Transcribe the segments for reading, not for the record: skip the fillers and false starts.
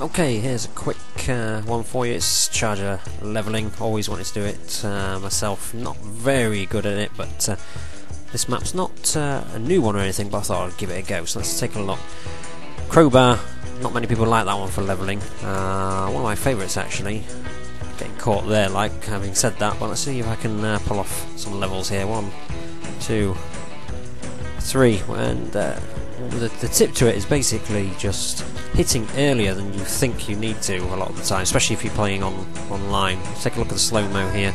Okay, here's a quick one for you. It's charger leveling. Always wanted to do it myself. Not very good at it, but this map's not a new one or anything, but I thought I'd give it a go. So let's take a look. Crowbar. Not many people like that one for leveling. One of my favourites actually. Getting caught there, like having said that. But let's see if I can pull off some levels here. 1, 2, 3, and the tip to it is basically just hitting earlier than you think you need to a lot of the time, especially if you're playing online. Let's take a look at the slow-mo here.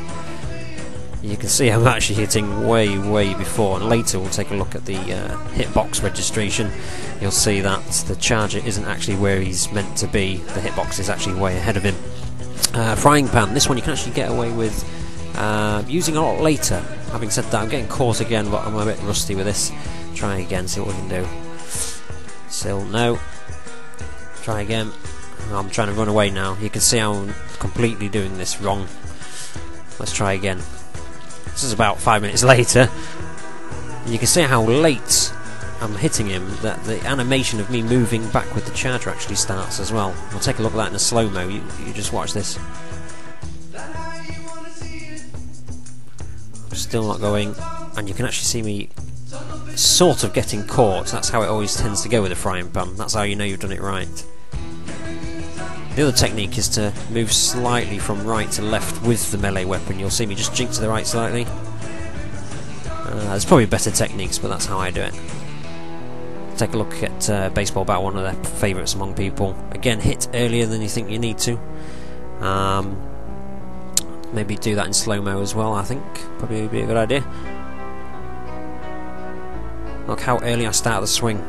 You can see I'm actually hitting way before, and later we'll take a look at the hitbox registration. You'll see that the charger isn't actually where he's meant to be. The hitbox is actually way ahead of him. Frying pan. This one you can actually get away with using a lot later. Having said that, I'm getting caught again, but I'm a bit rusty with this. Try again, see what we can do. Still no. Try again. I'm trying to run away now. You can see I'm completely doing this wrong. Let's try again. This is about 5 minutes later. You can see how late I'm hitting him, that the animation of me moving back with the charger actually starts as well. We'll take a look at that in a slow-mo. You just watch this. I'm still not going, and you can actually see me sort of getting caught. That's how it always tends to go with a frying pan. That's how you know you've done it right. The other technique is to move slightly from right to left with the melee weapon. You'll see me just jink to the right slightly. There's probably better techniques, but that's how I do it. Take a look at baseball bat, one of their favourites among people. Again, hit earlier than you think you need to. Maybe do that in slow-mo as well, I think. Probably would be a good idea. Look how early I start the swing.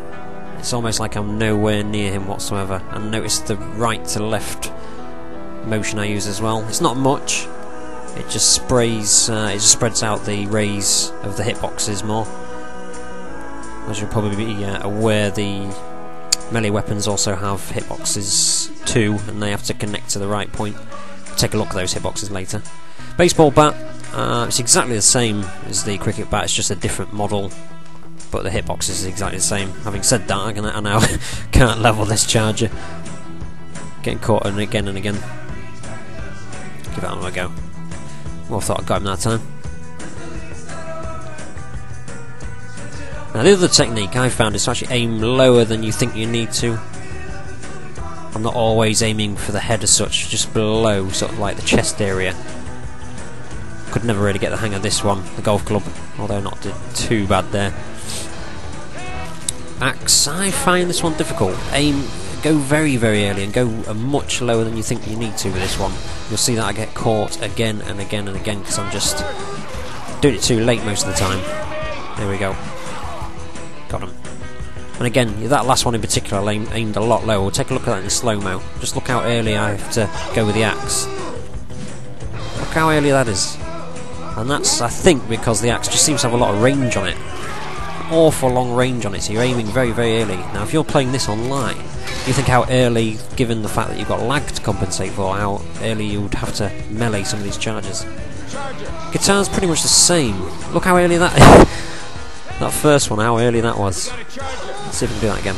It's almost like I'm nowhere near him whatsoever. And notice the right to left motion I use as well. It's not much. It just sprays. It just spreads out the rays of the hitboxes more. As you'll probably be aware, the melee weapons also have hitboxes too, and they have to connect to the right point. We'll take a look at those hitboxes later. Baseball bat. It's exactly the same as the cricket bat. It's just a different model, but the hitbox is exactly the same. Having said that, I now can't level this charger. Getting caught again and again. Give that another go. Well, I thought I got him that time. Now the other technique I found is to actually aim lower than you think you need to. I'm not always aiming for the head as such, just below, sort of like the chest area. Could never really get the hang of this one, the golf club, although not too bad there. Axe, I find this one difficult. Go very early and go much lower than you think you need to with this one. You'll see that I get caught again and again and again because I'm just doing it too late most of the time. There we go. Got him. And again, that last one in particular I aimed a lot lower. We'll take a look at that in slow-mo. Just look how early I have to go with the axe. Look how early that is. And that's, I think, because the axe just seems to have a lot of range on it. Awful long range on it, so you're aiming very early. Now if you're playing this online, you think how early, given the fact that you've got lag to compensate for, how early you would have to melee some of these chargers. Guitar's pretty much the same. Look how early that that first one, how early that was. Let's see if we can do that again.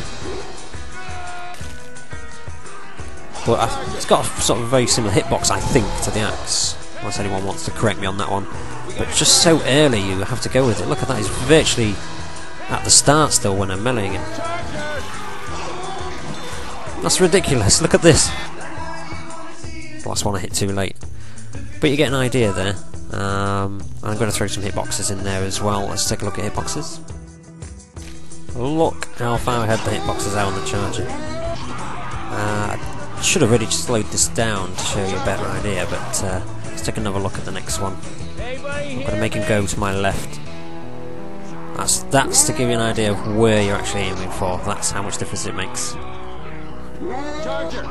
But it's got a sort of very similar hitbox, I think, to the axe. Unless anyone wants to correct me on that one. But just so early you have to go with it. Look at that, he's virtually at the start still when I'm meleeing him. That's ridiculous, look at this. Last one I hit too late. But you get an idea there. I'm going to throw some hitboxes in there as well. Let's take a look at hitboxes. Look how far ahead the hitboxes are on the charger. I should have really just slowed this down to show you a better idea, but let's take another look at the next one. I'm going to make him go to my left. That's to give you an idea of where you're actually aiming for. That's how much difference it makes. Charger.